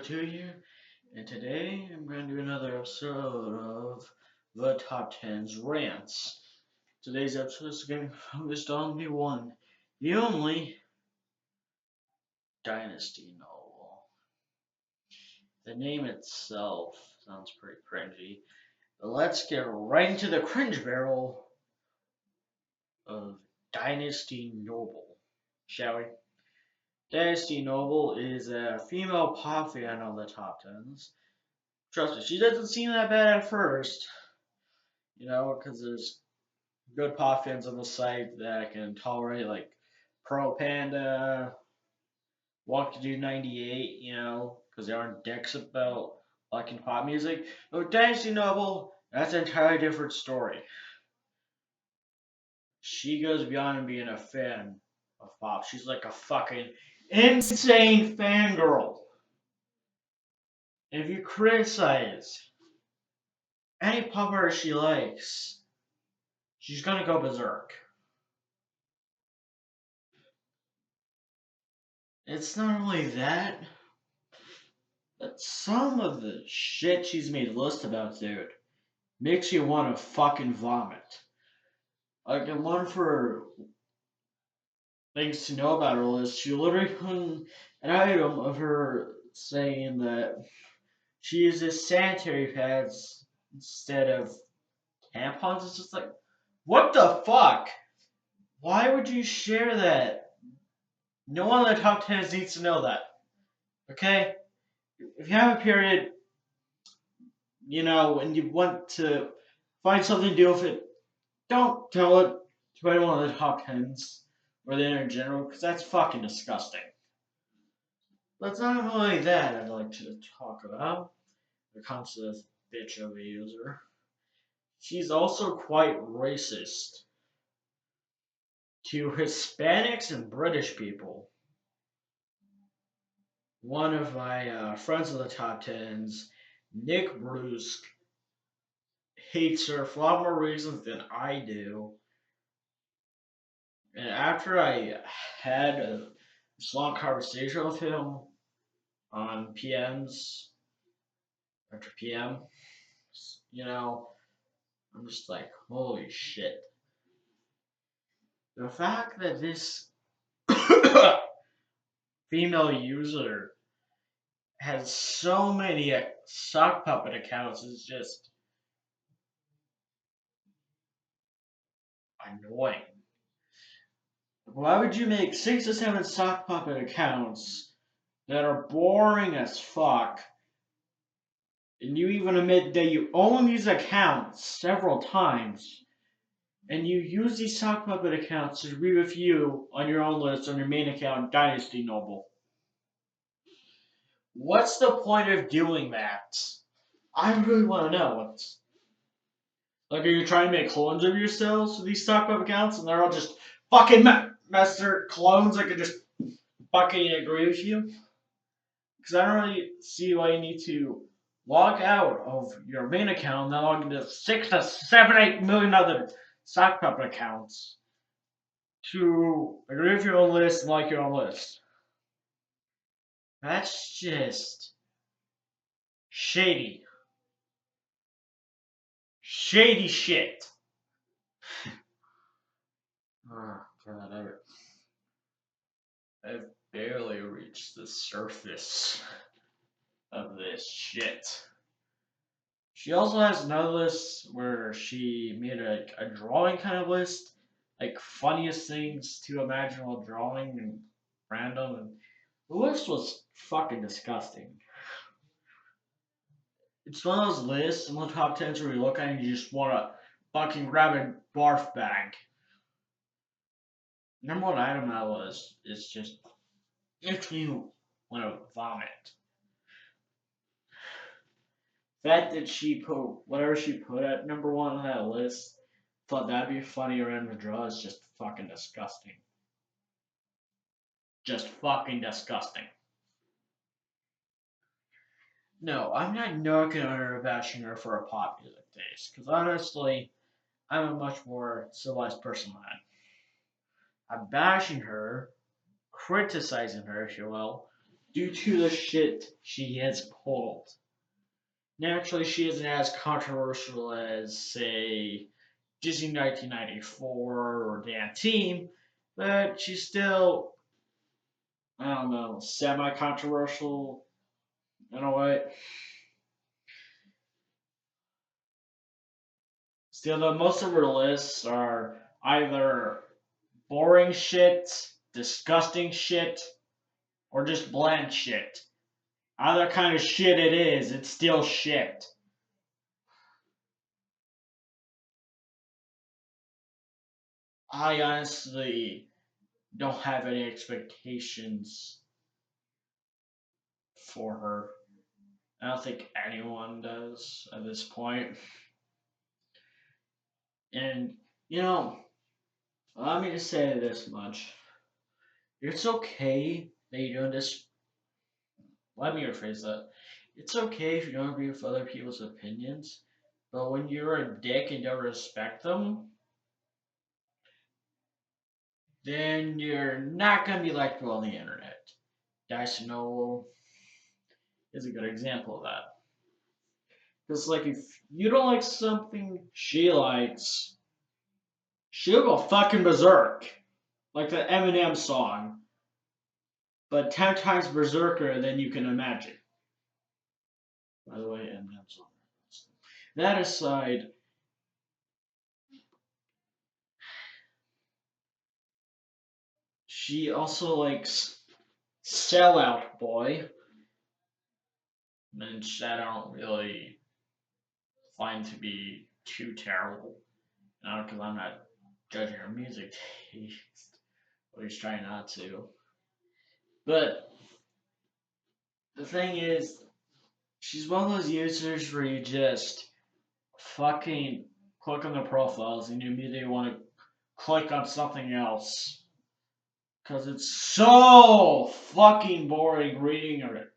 2 here, and today I'm going to do another episode of the Top Tens Rants. Today's episode is going to be focused on the one, the only Dynastinoble. The name itself sounds pretty cringy, but let's get right into the cringe barrel of Dynastinoble, shall we? Dynastinoble is a female pop fan on the Top Tens. Trust me, she doesn't seem that bad at first, because there's good pop fans on the site that can tolerate, like, Pro Panda, Walk to Do 98, because they aren't dicks about liking pop music. But Dynastinoble, that's an entirely different story. She goes beyond being a fan of pop. She's like a fucking insane fangirl. And if you criticize any pop artist she likes, she's gonna go berserk. It's not only that, but some of the shit she's made lists about, dude, makes you want to fucking vomit. Like in one for things to know about her list, she literally put an item of her saying that she uses sanitary pads instead of tampons. It's just like, what the fuck? Why would you share that? No one in the top 10 needs to know that. Okay? If you have a period, and you want to find something to do with it, don't tell it to anyone in the top 10s or the internet in general, because that's fucking disgusting. But it's not only that I'd like to talk about when it comes to this bitch of a user. She's also quite racist to Hispanics and British people. One of my friends of the top 10s, Nik Brusk, hates her for a lot more reasons than I do. And after I had a long conversation with him on PMs after PM, I'm just like, holy shit. The fact that this female user has so many sock puppet accounts is just annoying. Why would you make 6 to 7 sock puppet accounts that are boring as fuck, and you even admit that you own these accounts several times, and you use these sock puppet accounts to be with you on your own list on your main account, Dynastinoble? What's the point of doing that? I really want to know. Like, are you trying to make clones of yourselves with these sock puppet accounts, and they're all just fucking master clones that can just fucking agree with you? Because I don't really see why you need to log out of your main account and then log into 6 to 7, 8 million other sock puppet accounts to agree with your own list and like your own list. That's just shady. Shady shit. Oh, God, I've barely reached the surface of this shit. She also has another list where she made a drawing kind of list, like funniest things to imagine while drawing and random. And the list was fucking disgusting. It's one of those lists in the top 10s where you look at it and you just want to fucking grab a barf bag. Number one item on that list is just makes me want to vomit. The fact that she put whatever she put at number one on that list, thought that'd be funny around the draw is just fucking disgusting. Just fucking disgusting. No, I'm not knocking on her or bashing her for her pop music taste, because honestly, I'm a much more civilized person than that. I'm bashing her, criticizing her, if you will, due to the shit she has pulled. Naturally, she isn't as controversial as, say, Disney 1994 or Dan Team, but she's still, I don't know, semi controversial in a way. Still, though, most of her lists are either boring shit, disgusting shit, or just bland shit. Either kind of shit it is, it's still shit. I honestly don't have any expectations for her. I don't think anyone does at this point. And, you know, allow me to say this much. It's okay that you're doing this. Let me rephrase that. It's okay if you don't agree with other people's opinions, but when you're a dick and don't respect them, then you're not gonna be likable on the internet. Dynastinoble is a good example of that. Because like if you don't like something she likes, she'll go fucking berserk. Like the Eminem song, but 10 times berserker than you can imagine. By the way, Eminem song. That aside, she also likes Sellout Boy, which I don't really find to be too terrible. Not because I'm not judging her music taste, or he's trying not to. But the thing is, she's one of those users where you just fucking click on the profiles and you immediately want to click on something else. Because it's so fucking boring reading it.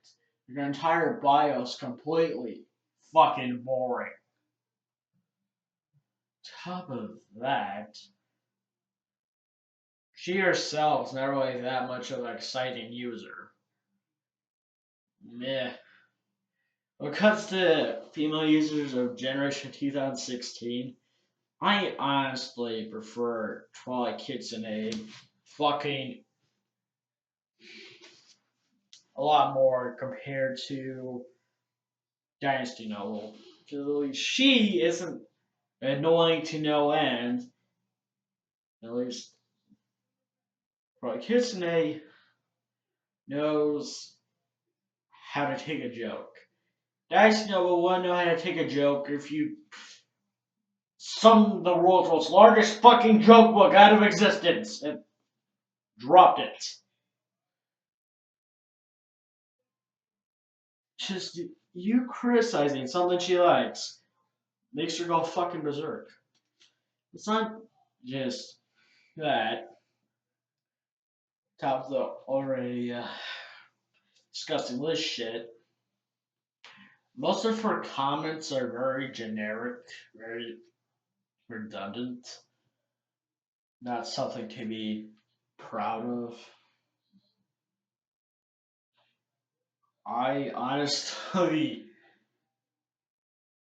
Your entire bio's completely fucking boring. Top of that, she herself is not really that much of an exciting user. Meh. When it comes to female users of Generation 2016, I honestly prefer Twilight Kitsune fucking a lot more compared to Dynastinoble. Because she isn't annoying to no end. At least Twilight Kitsune knows how to take a joke. Dynastinoble wouldn't know how to take a joke if you summoned the world's most largest fucking joke book out of existence and dropped it. Just you criticizing something she likes makes her go fucking berserk. It's not just that. Top of the already disgusting list shit. Most of her comments are very generic, very redundant. Not something to be proud of. I honestly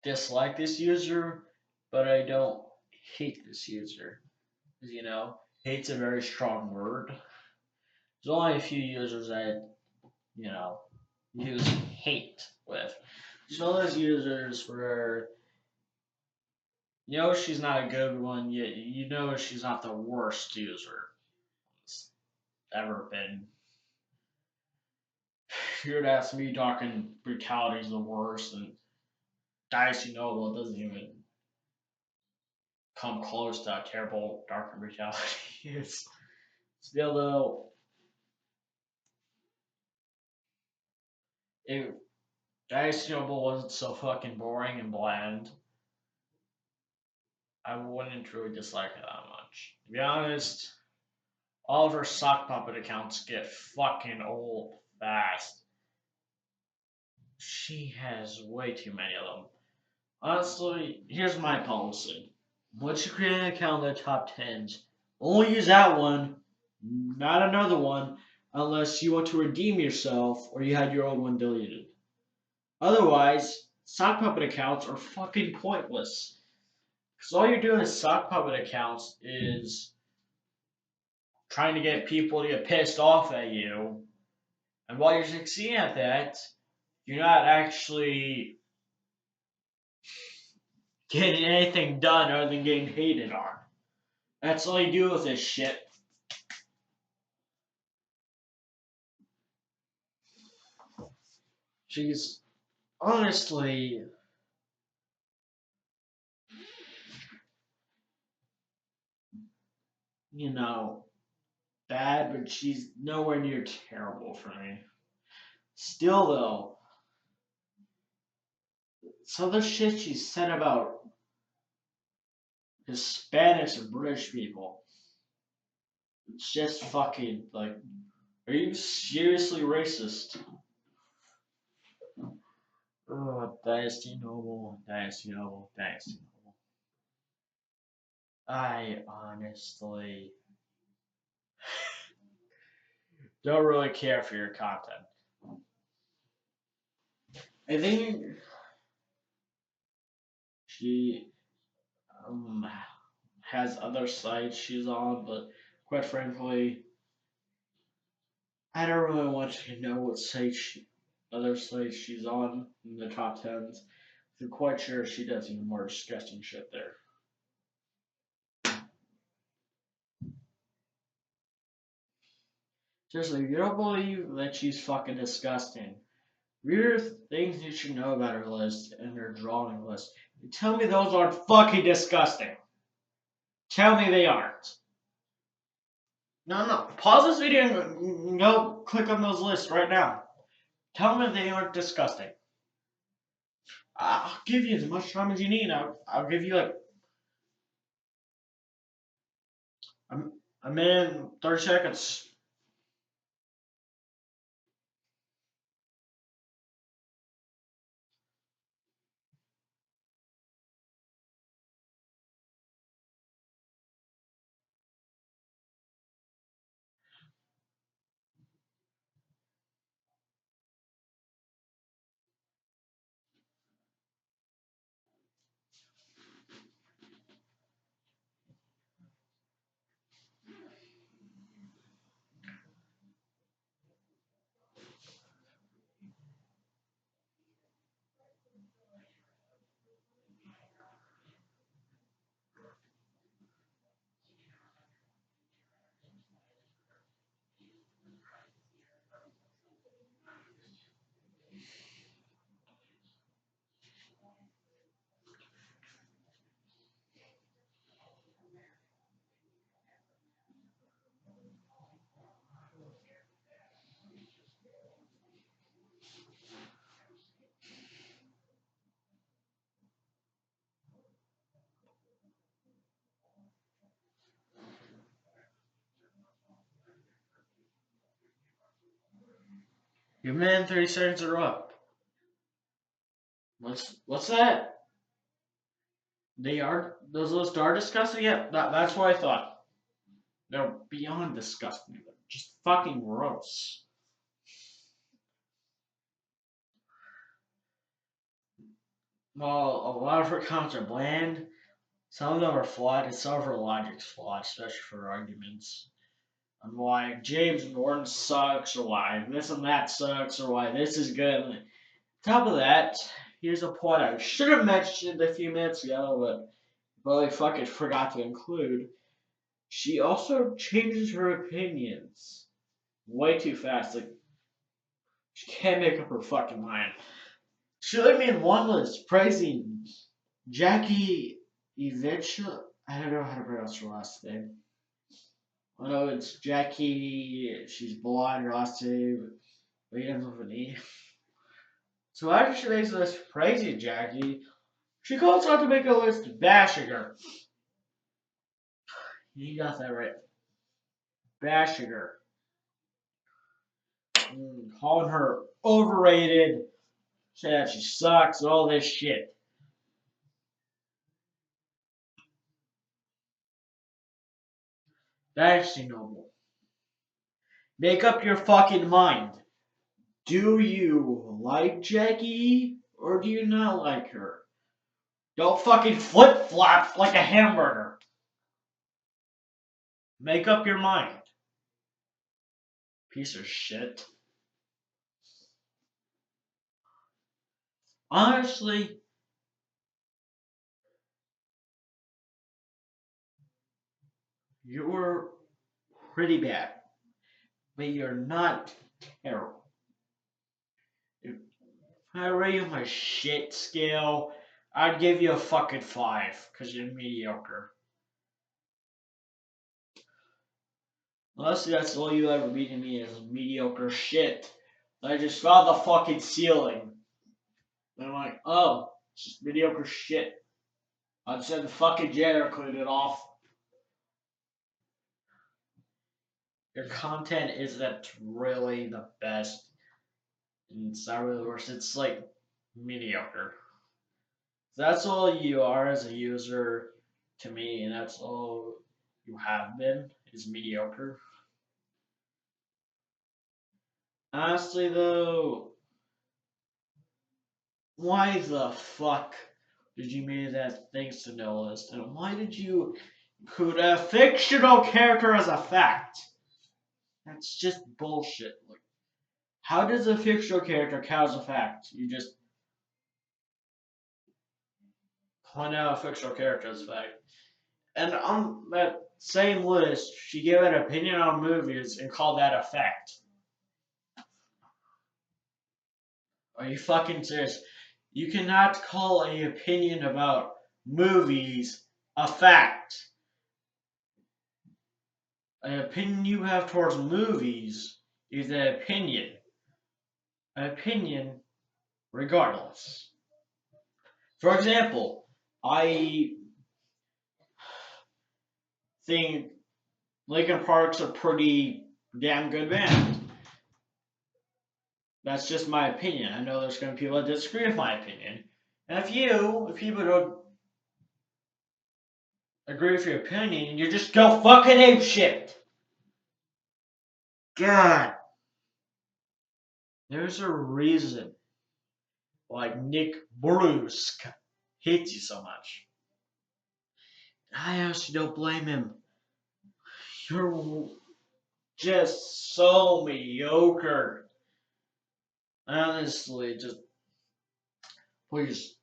dislike this user, but I don't hate this user. Because, hate's a very strong word. There's only a few users that, use hate with. She's one of those users where, she's not a good one, yet she's not the worst user that's ever been. If you were to ask me, Dark and Brutality is the worst, and Dicey Noble doesn't even come close to how terrible Dark and Brutality is. Still, though, if Dicey Noble wasn't so fucking boring and bland, I wouldn't really dislike it that much. To be honest, all of her sock puppet accounts get fucking old fast. She has way too many of them. Honestly, here's my policy. Once you create an account in the top tens, only use that one, not another one. unless you want to redeem yourself or you had your old one deleted. Otherwise, sock puppet accounts are fucking pointless. Because all you're doing with sock puppet accounts is trying to get people to get pissed off at you. And while you're succeeding at that, you're not actually getting anything done other than getting hated on. That's all you do with this shit. She's honestly, you know, bad, but she's nowhere near terrible for me. Still, though, some of the shit she said about Hispanics and British people, it's just fucking, like, are you seriously racist? Oh, Dynastinoble, Dynastinoble, Dynastinoble. I honestly don't really care for your content. I think she um, has other sites she's on, but quite frankly, I don't really want to know what other sites she's on in the top tens. I'm quite sure she does even more disgusting shit there. Seriously, you don't believe that she's fucking disgusting. Read her things you should know about her list and her drawing list. Tell me those aren't fucking disgusting. Tell me they aren't. No, no. Pause this video and go click on those lists right now. Tell me they aren't disgusting. I'll give you as much time as you need. I'll give you like a minute and 30 seconds. Your minute and 30 seconds are up. What's that? Those lists are disgusting? Yeah, that's what I thought. They're beyond disgusting. They're just fucking gross. Well, a lot of her comments are bland. Some of them are flawed, and some of her logic's flawed, especially for her arguments. On why James Norton sucks, or why this and that sucks, or why this is good. And on top of that, here's a point I should have mentioned a few minutes ago, but really fucking forgot to include. She also changes her opinions way too fast. Like, she can't make up her fucking mind. She let me in one list praising Jackie Evich. I don't know how to pronounce her last name. I know it's Jackie. She's blonde, her last name begins with an E. So after she makes a list praising Jackie, she calls out to make a list bashing her. You got that right. Bashing her. Calling her overrated, saying that she sucks, and all this shit. Dynastinoble. Make up your fucking mind. Do you like Jackie or do you not like her? Don't fucking flip flop like a hamburger. Make up your mind. Piece of shit. Honestly, you're pretty bad, but you're not terrible. If I rate you on my shit scale, I'd give you a fucking 5, because you're mediocre. Honestly, that's all you ever be to me is mediocre shit. I just found the fucking ceiling. And I'm like, oh, it's just mediocre shit. I just had the fucking janitor clean it off. Your content isn't really the best. And it's not really worse. It's like mediocre. That's all you are as a user to me, and that's all you have been is mediocre. Honestly, though, why the fuck did you make that things to know list? And why did you include a fictional character as a fact? That's just bullshit. Like, how does a fictional character count as a fact? You just point out a fictional character as a fact. And on that same list, she gave an opinion on movies and called that a fact. Are you fucking serious? You cannot call an opinion about movies a fact. An opinion you have towards movies is an opinion. An opinion regardless. For example, I think Linkin Park's a pretty damn good band. That's just my opinion. I know there's going to be people that disagree with my opinion. And if people don't agree with your opinion, you just go fucking ape shit. God, there's a reason why Nik Brusk hates you so much. I actually don't blame him. You're just so mediocre. Honestly, just please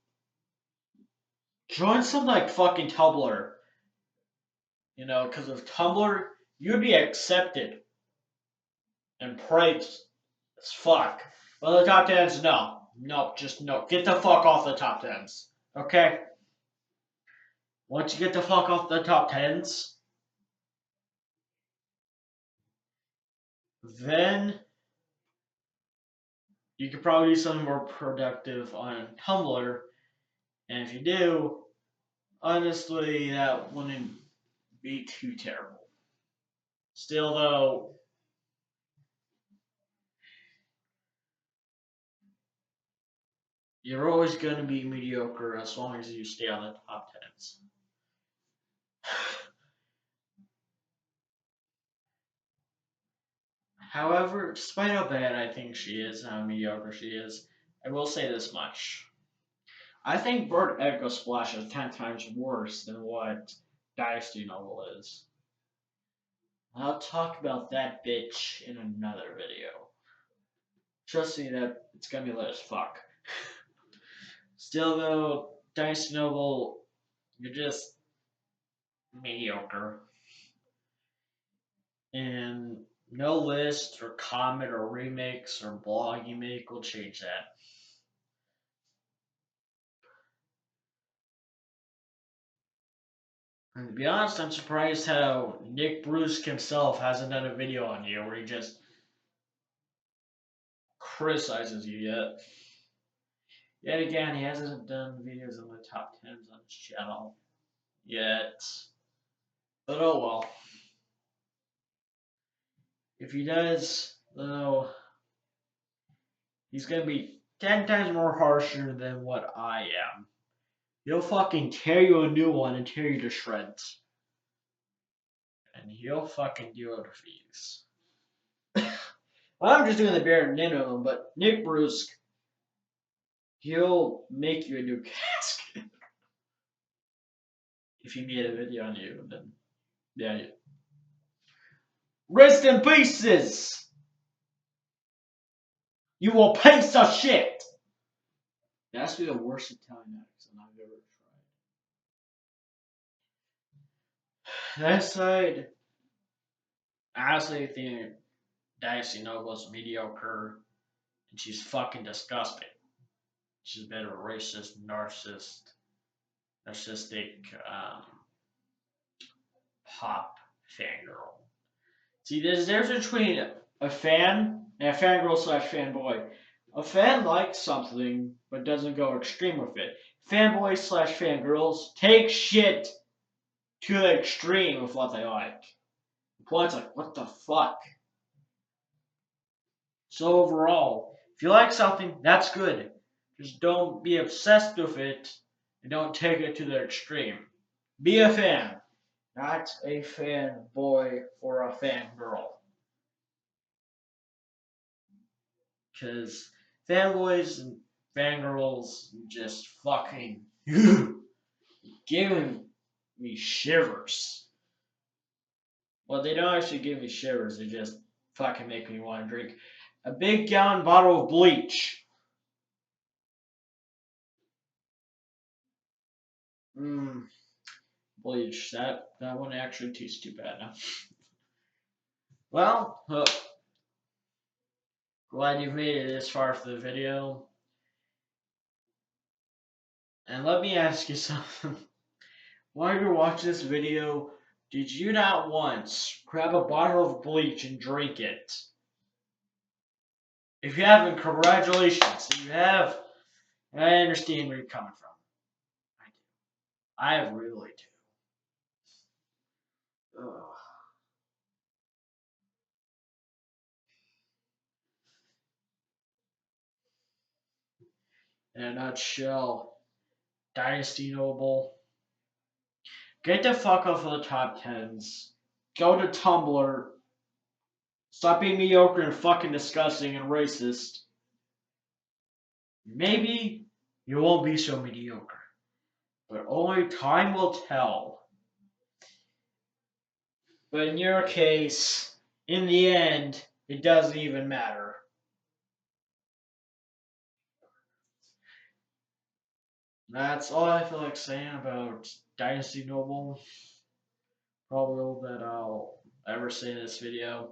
join some like fucking Tumblr. You know, because of Tumblr, you'd be accepted and praised as fuck. But the top tens, no. No, just no. Get the fuck off the top tens. Okay? Once you get the fuck off the top tens, then you could probably do something more productive on Tumblr. And if you do, honestly, that wouldn't be too terrible. Still, though, you're always going to be mediocre as long as you stay on the top tens. However, despite how bad I think she is and how mediocre she is, I will say this much. I think BirdEchoSplash is 10 times worse than what Dynastinoble is. I'll talk about that bitch in another video. Trust me that it's gonna be lit as fuck. Still though, Dynastinoble, you're just mediocre. And no list or comment or remix or blog you make will change that. And to be honest, I'm surprised how Nik Brusk himself hasn't done a video on you where he just criticizes you yet. Yet again, he hasn't done videos on the top 10s on his channel yet. But oh well. If he does, though, he's gonna be 10 times more harsher than what I am. He'll fucking tear you a new one and tear you to shreds. And he'll fucking do it with ease. I'm just doing the bare minimum, but Nik Brusk, he'll make you a new casket if he made a video on you. Then yeah, rest in pieces. You will piece of shit. That's the worst Italian accent I've ever tried. That side, I honestly think Dynastinoble is mediocre, and she's fucking disgusting. She's a bit of a racist, narcissistic pop fangirl. See, there's a difference between a fan and a fangirl slash fanboy. A fan likes something but doesn't go extreme with it. Fanboys slash fangirls take shit to the extreme with what they like. It's like, what the fuck? So overall, if you like something, that's good. Just don't be obsessed with it and don't take it to the extreme. Be a fan, not a fanboy or a fangirl. Because fanboys and fangirls just fucking giving me shivers. Well, they don't actually give me shivers, they just fucking make me want to drink a big gallon bottle of bleach. Bleach. That one actually tastes too bad now. Well, glad you've made it this far for the video. And let me ask you something. While you're watching this video, did you not once grab a bottle of bleach and drink it? If you haven't, congratulations. If you have, I understand where you're coming from. I do. I really do. Ugh. In a nutshell, Dynastinoble. Get the fuck off of the top tens. Go to Tumblr. Stop being mediocre and fucking disgusting and racist. Maybe you won't be so mediocre, but only time will tell. But in your case, in the end, it doesn't even matter. That's all I feel like saying about Dynastinoble. Probably all that I'll ever say in this video.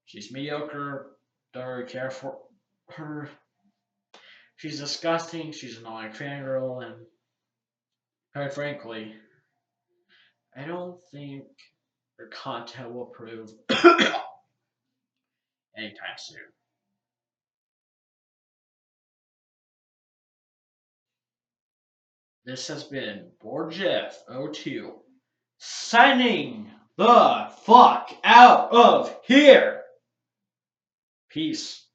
She's mediocre. Don't really care for her. She's disgusting. She's an annoying fangirl, and quite frankly, I don't think her content will improve anytime soon. This has been BoredJeff02 signing the fuck out of here. Peace.